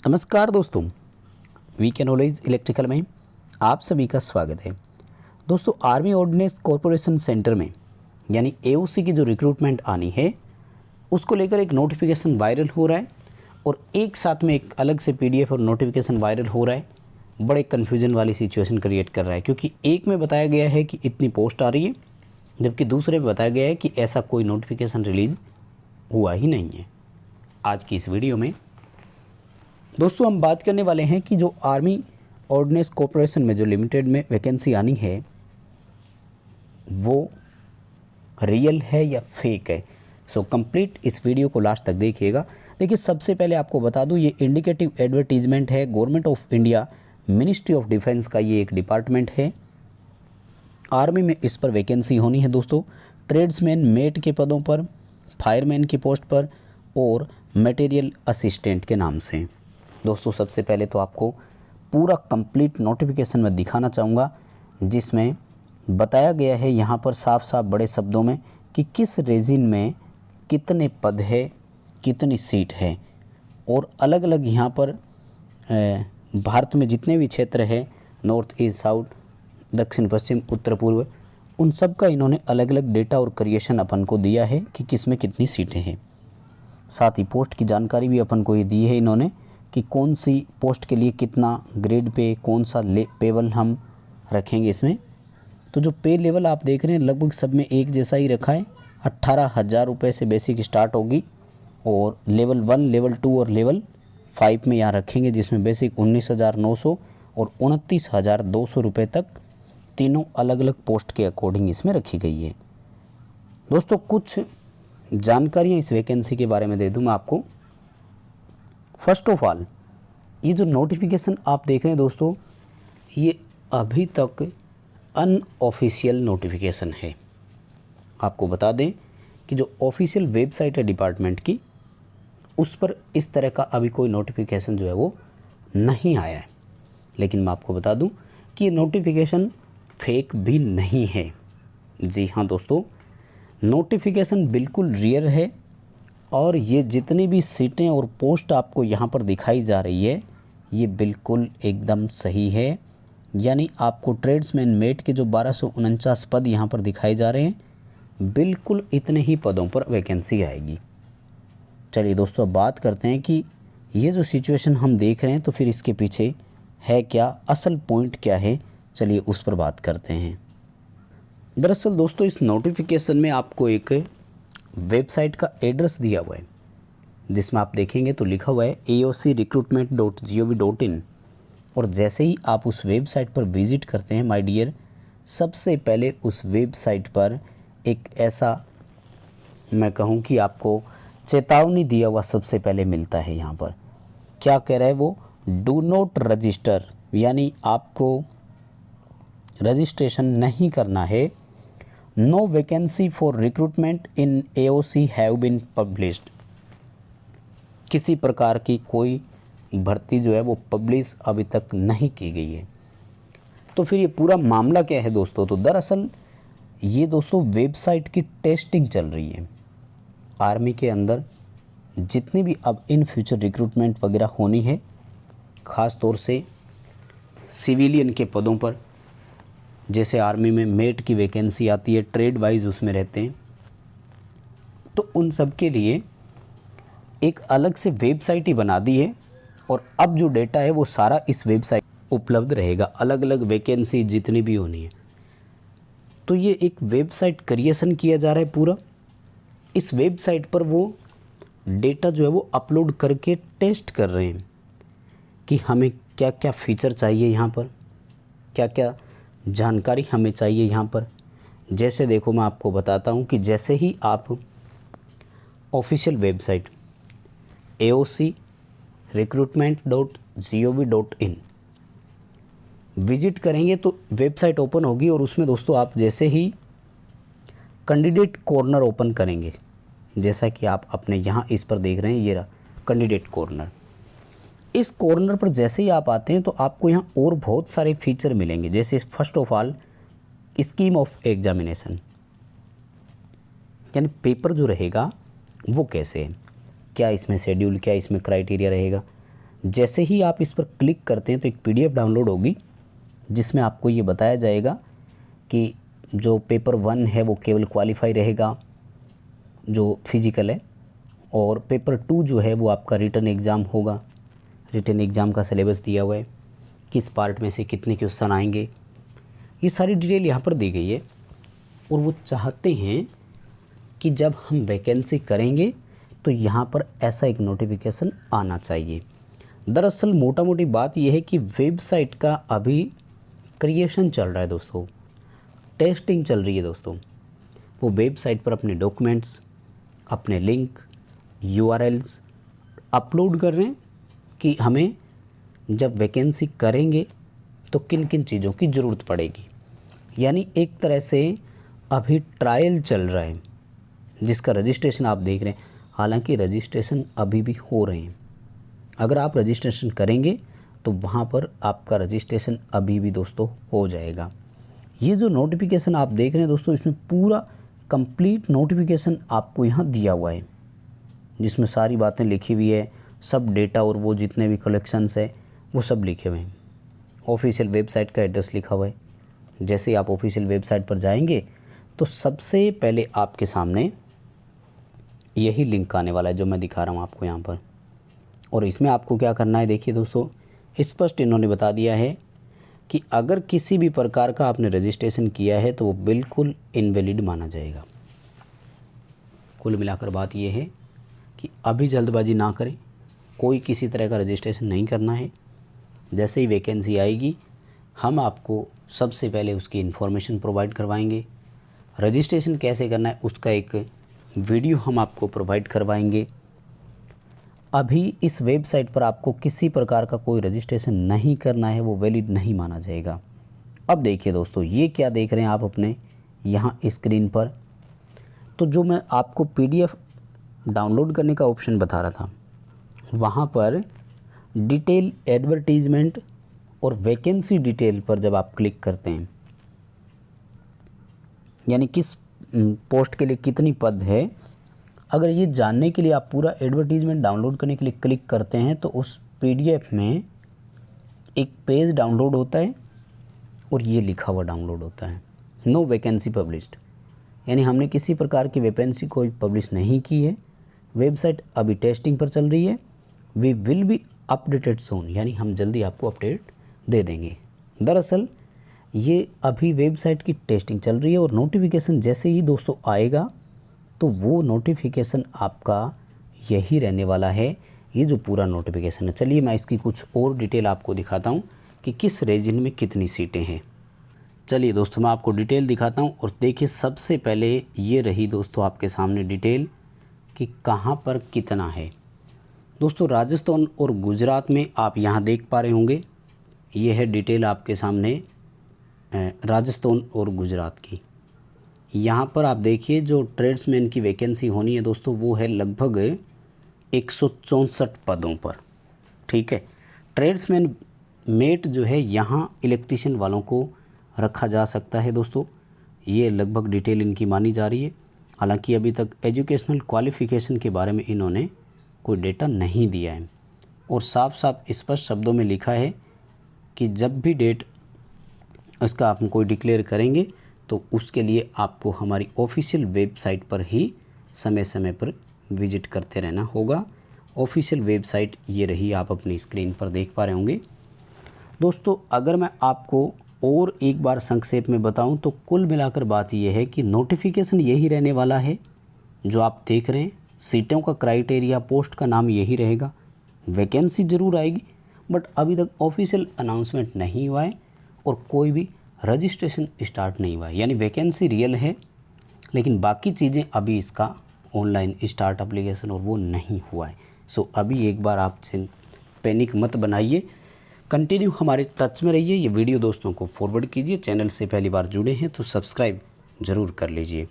नमस्कार दोस्तों, VK knowledge electrical में आप सभी का स्वागत है। दोस्तों, आर्मी ऑर्डिनेंस कॉरपोरेशन सेंटर में यानी एओसी की जो रिक्रूटमेंट आनी है उसको लेकर एक नोटिफिकेशन वायरल हो रहा है और एक साथ में एक अलग से पीडीएफ और नोटिफिकेशन वायरल हो रहा है। बड़े कन्फ्यूजन वाली सिचुएशन क्रिएट कर रहा है, क्योंकि एक में बताया गया है कि इतनी पोस्ट आ रही है, जबकि दूसरे में बताया गया है कि ऐसा कोई नोटिफिकेशन रिलीज़ हुआ ही नहीं है। आज की इस वीडियो में दोस्तों हम बात करने वाले हैं कि जो आर्मी ऑर्डिनेंस कॉरपोरेशन में जो लिमिटेड में वैकेंसी आनी है वो रियल है या फेक है। सो कंप्लीट इस वीडियो को लास्ट तक देखिएगा। देखिए, सबसे पहले आपको बता दूं, ये इंडिकेटिव एडवर्टीजमेंट है। Government of India ministry of defence का ये एक डिपार्टमेंट है। आर्मी में इस पर वैकेंसी होनी है दोस्तों, ट्रेड्समैन मेट के पदों पर, फायरमैन की पोस्ट पर और मटेरियल असिस्टेंट के नाम से। दोस्तों, सबसे पहले तो आपको पूरा कंप्लीट नोटिफिकेशन में दिखाना चाहूँगा, जिसमें बताया गया है यहाँ पर साफ साफ बड़े शब्दों में कि किस रेजिन में कितने पद है, कितनी सीट है, और अलग अलग यहाँ पर भारत में जितने भी क्षेत्र है, नॉर्थ ईस्ट साउथ, दक्षिण पश्चिम, उत्तर पूर्व, उन सब का इन्होंने अलग अलग डेटा और क्रिएशन अपन को दिया है कि किस में कितनी सीटें हैं। साथ ही पोस्ट की जानकारी भी अपन को ये दी है इन्होंने कि कौन सी पोस्ट के लिए कितना ग्रेड पे कौन सा पेवल हम रखेंगे इसमें। तो जो पे लेवल आप देख रहे हैं लगभग सब में एक जैसा ही रखा है। 18,000 रुपये से बेसिक स्टार्ट होगी और लेवल 1, लेवल 2 और लेवल 5 में यहाँ रखेंगे, जिसमें बेसिक 19,900 और 29,200 रुपये तक तीनों अलग अलग पोस्ट के अकॉर्डिंग इसमें रखी गई है। दोस्तों, कुछ जानकारियाँ इस वैकेंसी के बारे में दे दूँ मैं आपको। फर्स्ट ऑफ ऑल, ये जो नोटिफिकेशन आप देख रहे हैं दोस्तों, ये अभी तक अनऑफिशियल नोटिफिकेशन है। आपको बता दें कि जो ऑफिशियल वेबसाइट है डिपार्टमेंट की, उस पर इस तरह का अभी कोई नोटिफिकेशन जो है वो नहीं आया है। लेकिन मैं आपको बता दूं कि ये नोटिफिकेशन फेक भी नहीं है। जी हाँ दोस्तों, नोटिफिकेशन बिल्कुल रियल है और ये जितनी भी सीटें और पोस्ट आपको यहाँ पर दिखाई जा रही है ये बिल्कुल एकदम सही है। यानी आपको ट्रेड्समैन मेट के जो 1249 पद यहाँ पर दिखाए जा रहे हैं, बिल्कुल इतने ही पदों पर वैकेंसी आएगी। चलिए दोस्तों, अब बात करते हैं कि ये जो सिचुएशन हम देख रहे हैं तो फिर इसके पीछे है क्या, असल पॉइंट क्या है, चलिए उस पर बात करते हैं। दरअसल दोस्तों, इस नोटिफिकेशन में आपको एक वेबसाइट का एड्रेस दिया हुआ है, जिसमें आप देखेंगे तो लिखा हुआ है aocrecruitment.gov.in। और जैसे ही आप उस वेबसाइट पर विज़िट करते हैं माय डियर, सबसे पहले उस वेबसाइट पर एक ऐसा मैं कहूँ कि आपको चेतावनी दिया हुआ सबसे पहले मिलता है। यहाँ पर क्या कह रहा है वो, डू नॉट रजिस्टर, यानी आपको रजिस्ट्रेशन नहीं करना है। No vacancy for recruitment in AOC have been published. किसी प्रकार की कोई भर्ती जो है वो पब्लिश अभी तक नहीं की गई है। तो फिर ये पूरा मामला क्या है दोस्तों, तो दरअसल ये दोस्तों वेबसाइट की टेस्टिंग चल रही है। आर्मी के अंदर जितनी भी अब इन फ्यूचर रिक्रूटमेंट वगैरह होनी है, ख़ास तौर से सिविलियन के पदों पर, जैसे आर्मी में मेट की वैकेंसी आती है, ट्रेड वाइज उसमें रहते हैं, तो उन सब के लिए एक अलग से वेबसाइट ही बना दी है। और अब जो डेटा है वो सारा इस वेबसाइट उपलब्ध रहेगा, अलग अलग वैकेंसी जितनी भी होनी है। तो ये एक वेबसाइट क्रिएशन किया जा रहा है पूरा। इस वेबसाइट पर वो डेटा जो है वो अपलोड करके टेस्ट कर रहे हैं कि हमें क्या क्या फ़ीचर चाहिए, यहाँ पर क्या क्या जानकारी हमें चाहिए यहाँ पर। जैसे देखो, मैं आपको बताता हूँ कि जैसे ही आप ऑफिशियल वेबसाइट aocrecruitment.gov.in विजिट करेंगे तो वेबसाइट ओपन होगी, और उसमें दोस्तों आप जैसे ही कैंडिडेट कॉर्नर ओपन करेंगे, जैसा कि आप अपने यहाँ इस पर देख रहे हैं, ये रहा कैंडिडेट कॉर्नर। इस कॉर्नर पर जैसे ही आप आते हैं तो आपको यहाँ और बहुत सारे फीचर मिलेंगे। जैसे first of all scheme of examination, यानी पेपर जो रहेगा वो कैसे है, क्या इसमें शेड्यूल, क्या इसमें क्राइटेरिया रहेगा। जैसे ही आप इस पर क्लिक करते हैं तो एक PDF डाउनलोड होगी जिसमें आपको ये बताया जाएगा कि जो पेपर 1 है वो केवल क्वालिफाई रहेगा जो फिजिकल है, और पेपर 2 जो है वो आपका रिटन एग्ज़ाम होगा। रिटन एग्ज़ाम का सिलेबस दिया हुआ है, किस पार्ट में से कितने क्वेश्चन आएंगे, ये सारी डिटेल यहाँ पर दी गई है। और वो चाहते हैं कि जब हम वैकेंसी करेंगे तो यहाँ पर ऐसा एक नोटिफिकेशन आना चाहिए। दरअसल मोटा मोटी बात यह है कि वेबसाइट का अभी क्रिएशन चल रहा है दोस्तों, टेस्टिंग चल रही है दोस्तों। वो वेबसाइट पर अपने डॉक्यूमेंट्स, अपने लिंक, URLs अपलोड कर रहे हैं कि हमें जब वैकेंसी करेंगे तो किन किन चीज़ों की ज़रूरत पड़ेगी। यानी एक तरह से अभी ट्रायल चल रहा है जिसका रजिस्ट्रेशन आप देख रहे हैं। हालांकि रजिस्ट्रेशन अभी भी हो रहे हैं, अगर आप रजिस्ट्रेशन करेंगे तो वहाँ पर आपका रजिस्ट्रेशन अभी भी दोस्तों हो जाएगा। ये जो नोटिफिकेशन आप देख रहे हैं दोस्तों, इसमें पूरा कंप्लीट नोटिफिकेशन आपको यहाँ दिया हुआ है जिसमें सारी बातें लिखी हुई है, सब डेटा और वो जितने भी कलेक्शंस है वो सब लिखे हुए हैं। ऑफिशियल वेबसाइट का एड्रेस लिखा हुआ है। जैसे ही आप ऑफिशियल वेबसाइट पर जाएंगे तो सबसे पहले आपके सामने यही लिंक आने वाला है जो मैं दिखा रहा हूँ आपको यहाँ पर। और इसमें आपको क्या करना है, देखिए दोस्तों, स्पष्ट इन्होंने बता दिया है कि अगर किसी भी प्रकार का आपने रजिस्ट्रेशन किया है तो वो बिल्कुल इनवैलिड माना जाएगा। कुल मिलाकर बात यह है कि अभी जल्दबाजी ना करें, कोई किसी तरह का रजिस्ट्रेशन नहीं करना है। जैसे ही वैकेंसी आएगी हम आपको सबसे पहले उसकी इन्फॉर्मेशन प्रोवाइड करवाएंगे। रजिस्ट्रेशन कैसे करना है उसका एक वीडियो हम आपको प्रोवाइड करवाएंगे। अभी इस वेबसाइट पर आपको किसी प्रकार का कोई रजिस्ट्रेशन नहीं करना है, वो वैलिड नहीं माना जाएगा। अब देखिए दोस्तों, ये क्या देख रहे हैं आप अपने यहाँ स्क्रीन पर, तो जो मैं आपको PDF डाउनलोड करने का ऑप्शन बता रहा था, वहाँ पर डिटेल एडवर्टीजमेंट और वैकेंसी डिटेल पर जब आप क्लिक करते हैं, यानी किस पोस्ट के लिए कितनी पद है, अगर ये जानने के लिए आप पूरा एडवर्टीजमेंट डाउनलोड करने के लिए क्लिक करते हैं तो उस PDF में एक पेज डाउनलोड होता है और ये लिखा हुआ डाउनलोड होता है, नो वैकेंसी पब्लिश्ड। यानी हमने किसी प्रकार की वैकेंसी कोई पब्लिश नहीं की है, वेबसाइट अभी टेस्टिंग पर चल रही है। वी विल बी अपडेटेड सून, यानी हम जल्दी आपको अपडेट दे देंगे। दरअसल ये अभी वेबसाइट की टेस्टिंग चल रही है और नोटिफिकेशन जैसे ही दोस्तों आएगा तो वो नोटिफिकेशन आपका यही रहने वाला है, ये जो पूरा नोटिफिकेशन है। चलिए मैं इसकी कुछ और डिटेल आपको दिखाता हूँ कि किस रीजन में कितनी सीटें हैं। चलिए दोस्तों मैं आपको डिटेल दिखाता हूँ। और देखिए सबसे पहले ये रही दोस्तों आपके सामने डिटेल कि कहाँ पर कितना है। दोस्तों राजस्थान और गुजरात में आप यहाँ देख पा रहे होंगे, ये है डिटेल आपके सामने राजस्थान और गुजरात की। यहाँ पर आप देखिए जो ट्रेड्समैन की वैकेंसी होनी है दोस्तों वो है लगभग 164 पदों पर। ठीक है, ट्रेड्समैन मेट जो है यहाँ इलेक्ट्रीशियन वालों को रखा जा सकता है दोस्तों, ये लगभग डिटेल इनकी मानी जा रही है। हालांकि अभी तक एजुकेशनल क्वालिफ़िकेशन के बारे में इन्होंने कोई डेटा नहीं दिया है और साफ साफ स्पष्ट शब्दों में लिखा है कि जब भी डेट इसका आप कोई डिक्लेयर करेंगे तो उसके लिए आपको हमारी ऑफिशियल वेबसाइट पर ही समय समय पर विजिट करते रहना होगा। ऑफिशियल वेबसाइट ये रही, आप अपनी स्क्रीन पर देख पा रहे होंगे। दोस्तों अगर मैं आपको और एक बार संक्षेप में बताऊं तो कुल मिलाकर बात यह है कि नोटिफिकेशन यही रहने वाला है जो आप देख रहे हैं। सीटों का क्राइटेरिया, पोस्ट का नाम यही रहेगा। वैकेंसी ज़रूर आएगी बट अभी तक ऑफिशियल अनाउंसमेंट नहीं हुआ है और कोई भी रजिस्ट्रेशन स्टार्ट नहीं हुआ है। यानी वैकेंसी रियल है लेकिन बाकी चीज़ें अभी इसका ऑनलाइन स्टार्ट एप्लीकेशन और वो नहीं हुआ है। सो अभी एक बार आप पैनिक मत बनाइए, कंटिन्यू हमारे टच में रहिए। ये वीडियो दोस्तों को फॉरवर्ड कीजिए। चैनल से पहली बार जुड़े हैं तो सब्सक्राइब ज़रूर कर लीजिए।